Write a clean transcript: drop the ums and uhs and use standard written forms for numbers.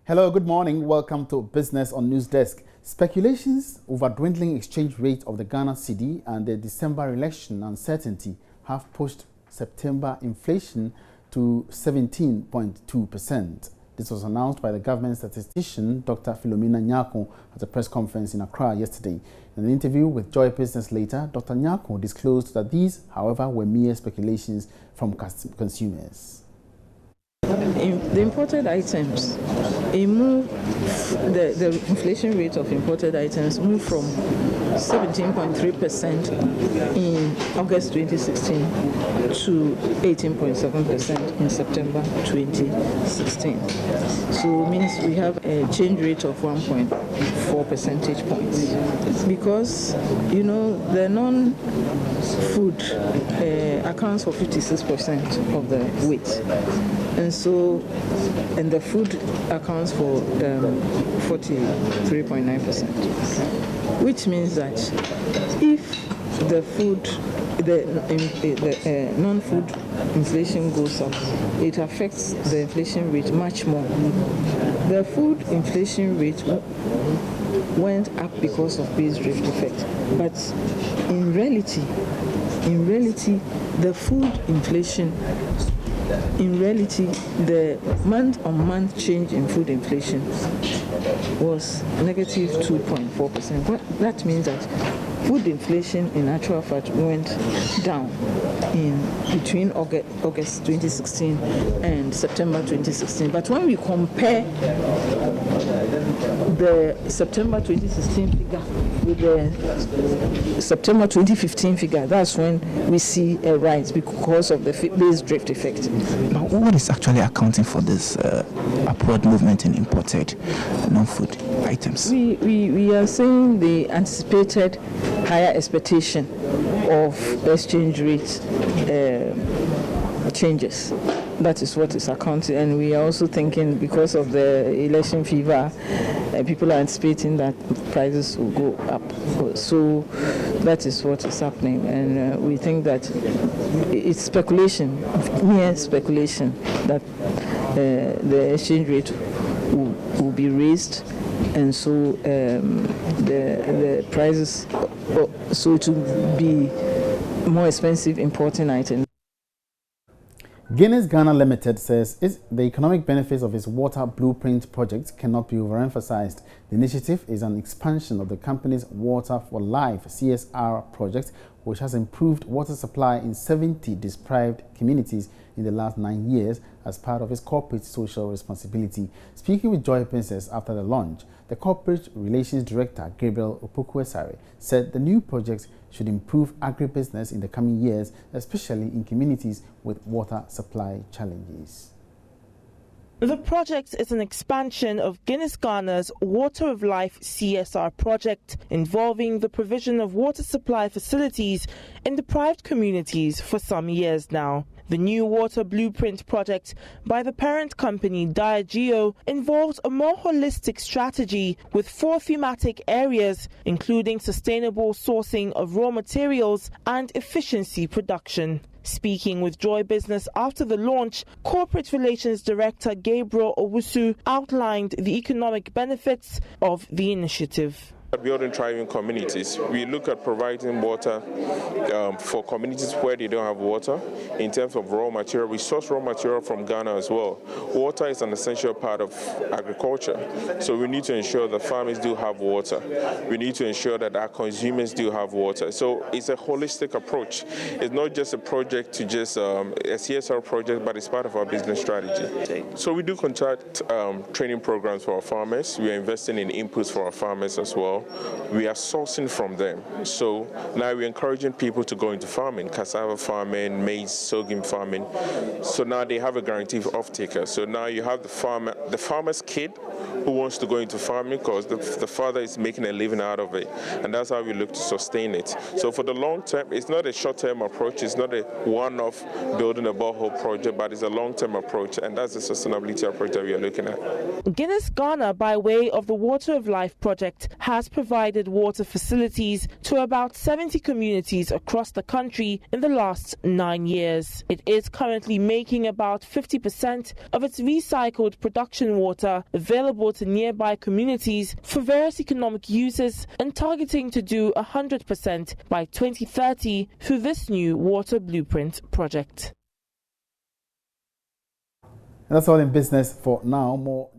Hello, good morning. Welcome to Business on News Desk. Speculations over dwindling exchange rate of the Ghana cedi and the December election uncertainty have pushed September inflation to 17.2%. This was announced by the government statistician Dr. Philomena Nyako at a press conference in Accra yesterday. In an interview with Joy Business later, Dr. Nyako disclosed that these, however, were mere speculations from consumers. The imported items, the inflation rate of imported items moved from 17.3% in August 2016 to 18.7% in September 2016. So it means we have a change rate of 1.4 percentage points. Because, you know, the non-food accounts for 56% of the weight. And the food accounts for 43.9%, which means that if the non-food inflation goes up, it affects the inflation rate much more. The food inflation rate went up because of base drift effect, but in reality, the food inflation. In reality, the month-on-month change in food inflation was negative 2.4%. That means that food inflation in actual fact went down between August 2016 and September 2016. But when we compare the September 2016 figure with the September 2015 figure, that's when we see a rise because of the base drift effect. But what is actually accounting for this upward movement in imported non-food items? We are saying the anticipated higher expectation of exchange rate changes. That is what is accounting, and we are also thinking because of the election fever, people are anticipating that prices will go up. So that is what is happening, and we think that it's speculation, mere speculation, that the exchange rate will be raised, and so the prices, so it will be more expensive importing items. Guinness Ghana Limited says the economic benefits of its water blueprint project cannot be overemphasized. The initiative is an expansion of the company's Water for Life CSR project, which has improved water supply in 70 deprived communities in the last 9 years as part of its corporate social responsibility. Speaking with Joy Princess after the launch, the Corporate Relations Director, Gabriel Opokuesare, said the new project should improve agribusiness in the coming years, especially in communities with water supply challenges. The project is an expansion of Guinness Ghana's Water of Life CSR project, involving the provision of water supply facilities in deprived communities for some years now. The new water blueprint project by the parent company Diageo involves a more holistic strategy with 4 thematic areas, including sustainable sourcing of raw materials and efficiency production. Speaking with Joy Business after the launch, Corporate Relations Director Gabriel Owusu outlined the economic benefits of the initiative. Building thriving communities, we look at providing water for communities where they don't have water in terms of raw material. We source raw material from Ghana as well. Water is an essential part of agriculture, so we need to ensure that farmers do have water. We need to ensure that our consumers do have water. So it's a holistic approach. It's not just a project to just a CSR project, but it's part of our business strategy. So we do conduct training programs for our farmers. We are investing in inputs for our farmers as well. We are sourcing from them. So now we're encouraging people to go into farming, cassava farming, maize, sorghum farming. So now they have a guarantee of off-taker. So now you have the farmer's kid who wants to go into farming because the father is making a living out of it, and that's how we look to sustain it. So for the long term, it's not a short-term approach, it's not a one-off building a borehole project, but it's a long-term approach, and that's the sustainability approach that we are looking at. Guinness Ghana, by way of the Water of Life project, has provided water facilities to about 70 communities across the country in the last 9 years. It is currently making about 50% of its recycled production water available to nearby communities for various economic uses, and targeting to do 100% by 2030 through this new water blueprint project. And that's all in business for now. More